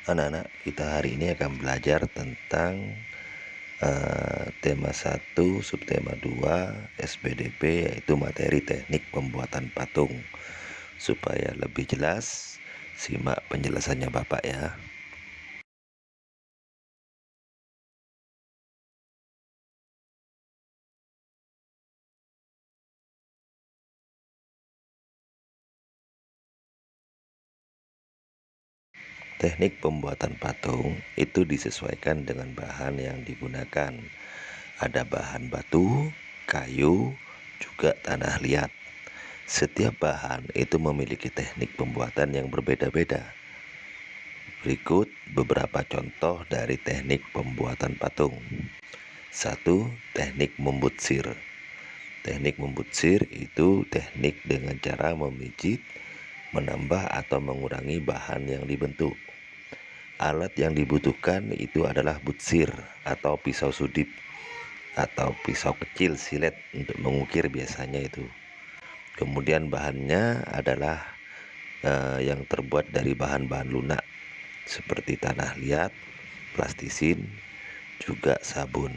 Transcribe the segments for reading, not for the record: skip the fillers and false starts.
Anak-anak, kita hari ini akan belajar tentang tema 1, subtema 2, SPDP, yaitu materi teknik pembuatan patung. Supaya lebih jelas, simak penjelasannya Bapak ya. Teknik pembuatan patung itu disesuaikan dengan bahan yang digunakan. Ada bahan batu, kayu, juga tanah liat. Setiap bahan itu memiliki teknik pembuatan yang berbeda-beda. Berikut beberapa contoh dari teknik pembuatan patung. 1. Teknik membutsir. Teknik membutsir itu teknik dengan cara memijit, menambah atau mengurangi bahan yang dibentuk. Alat yang dibutuhkan itu adalah butsir atau pisau sudip atau pisau kecil silet untuk mengukir biasanya itu. Kemudian bahannya adalah yang terbuat dari bahan-bahan lunak seperti tanah liat, plastisin, juga sabun.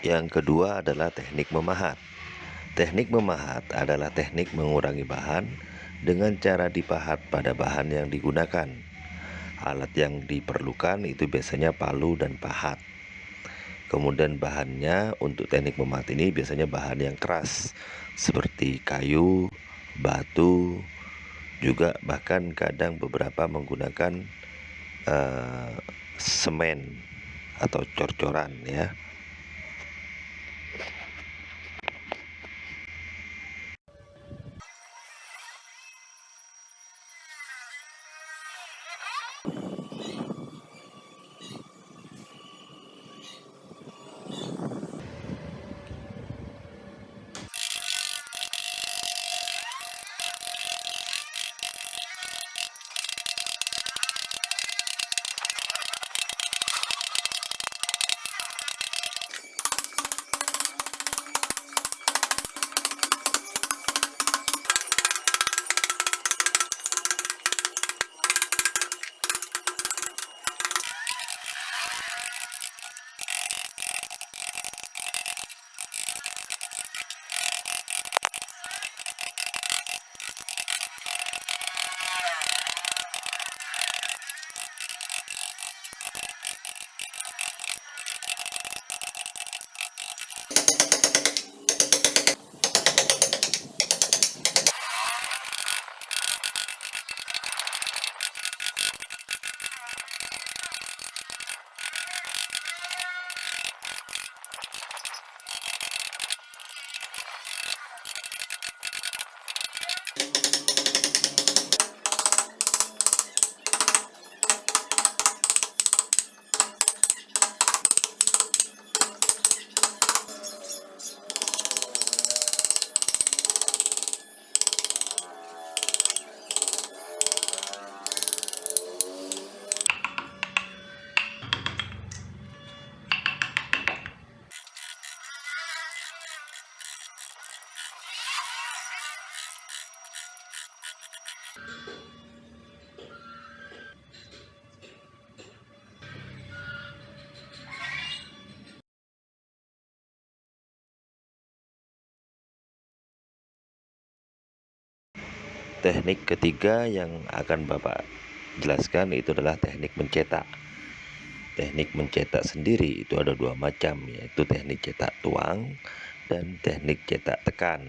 Yang kedua adalah teknik memahat. Teknik memahat adalah teknik mengurangi bahan dengan cara dipahat pada bahan yang digunakan. Alat yang diperlukan itu biasanya palu dan pahat. Kemudian bahannya untuk teknik memahat ini biasanya bahan yang keras seperti kayu, batu, juga bahkan kadang beberapa menggunakan semen atau cor-coran ya. Teknik ketiga yang akan Bapak jelaskan itu adalah teknik mencetak. Teknik mencetak sendiri itu ada dua macam, yaitu teknik cetak tuang dan teknik cetak tekan.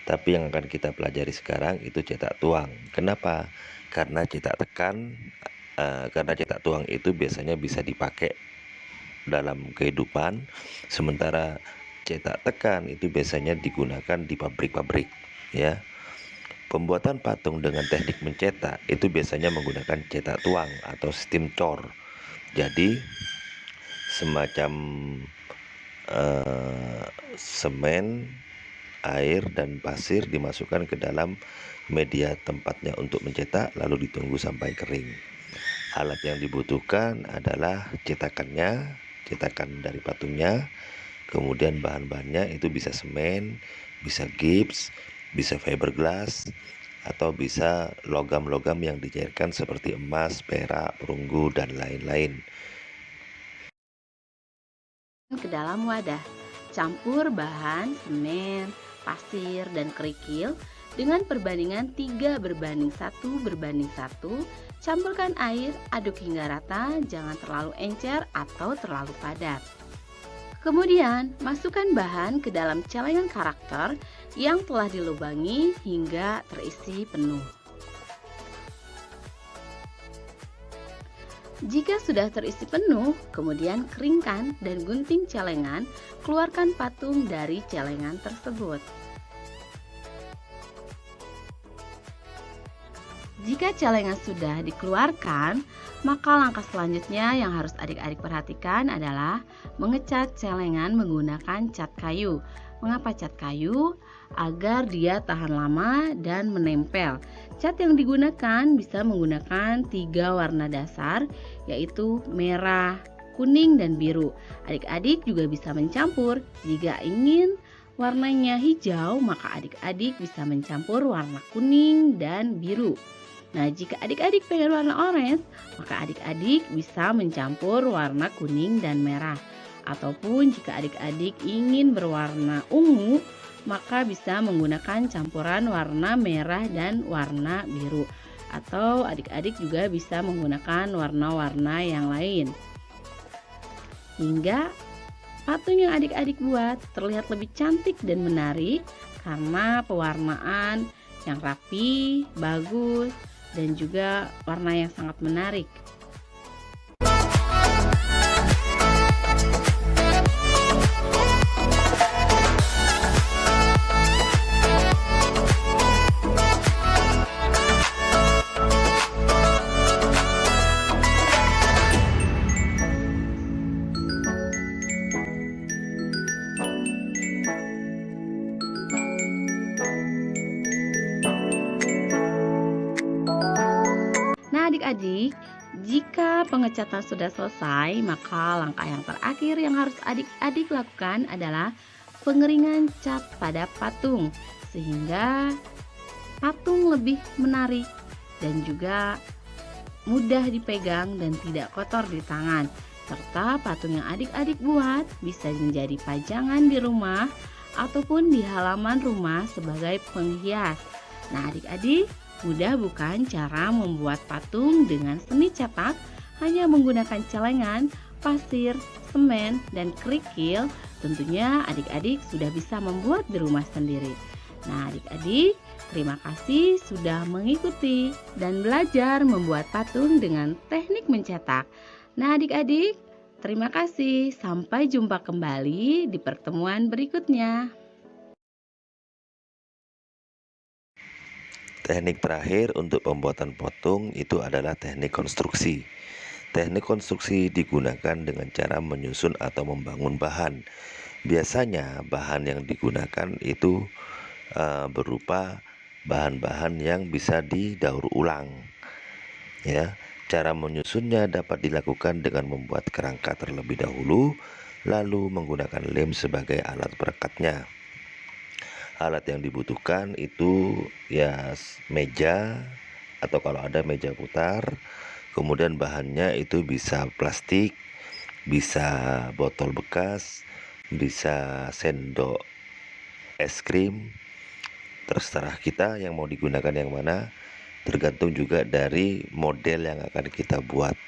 Tapi yang akan kita pelajari sekarang itu cetak tuang. Kenapa? Karena cetak tekan, karena cetak tuang itu biasanya bisa dipakai dalam kehidupan, sementara cetak tekan itu biasanya digunakan di pabrik-pabrik, ya. Pembuatan patung dengan teknik mencetak itu biasanya menggunakan cetak tuang atau steam cor. Jadi semacam semen, air, dan pasir dimasukkan ke dalam media tempatnya untuk mencetak, lalu ditunggu sampai kering. Alat yang dibutuhkan adalah cetakan dari patungnya, kemudian bahan-bahannya itu bisa semen, bisa gips, bisa fiberglass, atau bisa logam-logam yang dicairkan seperti emas, perak, perunggu, dan lain-lain. Ke dalam wadah, campur bahan semen, pasir, dan kerikil dengan perbandingan 3:1:1. Campurkan air, aduk hingga rata, jangan terlalu encer atau terlalu padat. Kemudian, masukkan bahan ke dalam celengan karakter yang telah dilubangi hingga terisi penuh. Jika sudah terisi penuh, kemudian keringkan dan gunting celengan, keluarkan patung dari celengan tersebut. Jika celengan sudah dikeluarkan, maka langkah selanjutnya yang harus adik-adik perhatikan adalah mengecat celengan menggunakan cat kayu. Mengapa cat kayu? Agar dia tahan lama dan menempel. Cat yang digunakan bisa menggunakan 3 warna dasar, yaitu merah, kuning, dan biru. Adik-adik juga bisa mencampur. Jika ingin warnanya hijau, maka adik-adik bisa mencampur warna kuning dan biru. Nah, jika adik-adik pengen warna orange, maka adik-adik bisa mencampur warna kuning dan merah. Ataupun jika adik-adik ingin berwarna ungu, maka bisa menggunakan campuran warna merah dan warna biru. Atau adik-adik juga bisa menggunakan warna-warna yang lain. Hingga patung yang adik-adik buat terlihat lebih cantik dan menarik karena pewarnaan yang rapi, bagus, dan juga warna yang sangat menarik. Nah, adik-adik, jika pengecatan sudah selesai, maka langkah yang terakhir yang harus adik-adik lakukan adalah pengeringan cat pada patung, sehingga patung lebih menarik dan juga mudah dipegang dan tidak kotor di tangan. Serta patung yang adik-adik buat bisa menjadi pajangan di rumah ataupun di halaman rumah sebagai penghias. Nah, adik-adik, mudah bukan cara membuat patung dengan seni cetak hanya menggunakan celengan, pasir, semen, dan kerikil? Tentunya adik-adik sudah bisa membuat di rumah sendiri. Nah, adik-adik, terima kasih sudah mengikuti dan belajar membuat patung dengan teknik mencetak. Nah, adik-adik, terima kasih. Sampai jumpa kembali di pertemuan berikutnya. Teknik terakhir untuk pembuatan patung itu adalah teknik konstruksi. Teknik konstruksi digunakan dengan cara menyusun atau membangun bahan. Biasanya bahan yang digunakan itu berupa bahan-bahan yang bisa didaur ulang. Ya, cara menyusunnya dapat dilakukan dengan membuat kerangka terlebih dahulu, lalu menggunakan lem sebagai alat perekatnya. Alat yang dibutuhkan itu ya meja, atau kalau ada meja putar. Kemudian bahannya itu bisa plastik, bisa botol bekas, bisa sendok es krim. Terserah kita yang mau digunakan yang mana, tergantung juga dari model yang akan kita buat.